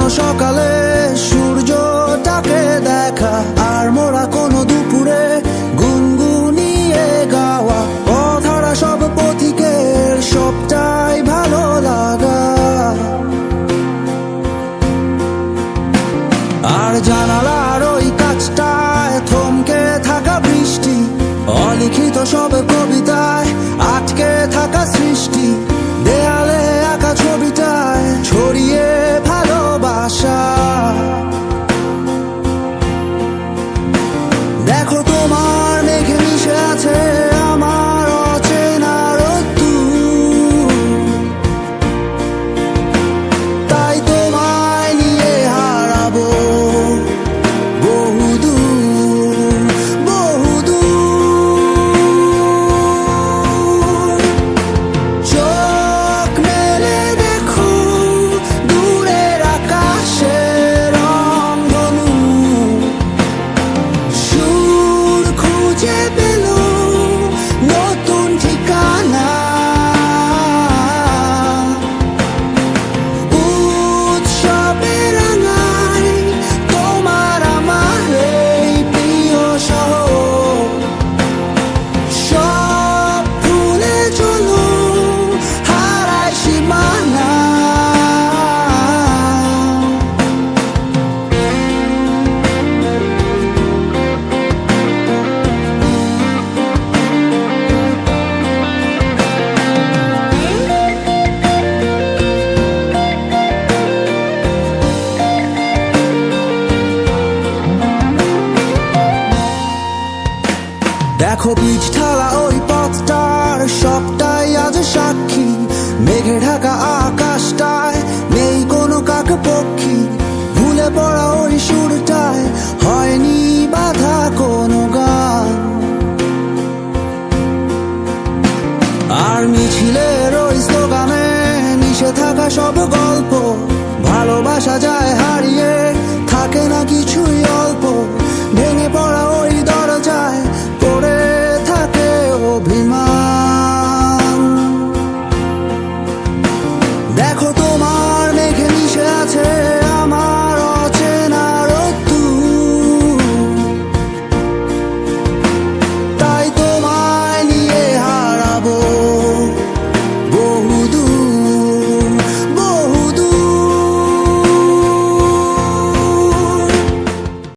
সকালে সূর্যটাকে দেখা, আর মোরা কোনো দুপুরে গুনগুনিয়ে গাওয়া অধরা সব পথিকের সবটাই ভালো লাগা। আর জানালার ওই কাছটায় থমকে থাকা বৃষ্টি, অলিখিত সব কবিতায় আটকে থাকা সৃষ্টি, দেয়ালে আঁকা ছবিটায় ছড়িয়ে ভালোবাসা। দেখো তোমার মেঘে মিশে আছে আমার অচেনা রোদ্দুর, তাই তোমায় নিয়ে হারাবো বহুদূর বহুদূর। চোখ মেলে দেখো দূরের আকাশের রংধনু, সুর খুঁজে পেল নতুন ঠিকানা। উৎসবে রাঙায় তোমার আমার এই প্রিয় শহর, সব ভুলে চলো হারায় সীমানা। দেখো বীজ ঢালা ওই পথটার সবটাই আজ সাক্ষী, মেঘে ঢাকা আকাশটায় নেই কোনো কাক পক্ষী, ভুলে পড়া ওই সুরটায় হয়নি বাধা কোনো গান। আর মিছিলের ওই স্লোগানে মিশে থাকা সব গল্প, ভালোবাসা যায় হারিয়ে থাকে না কিছুই অল্প।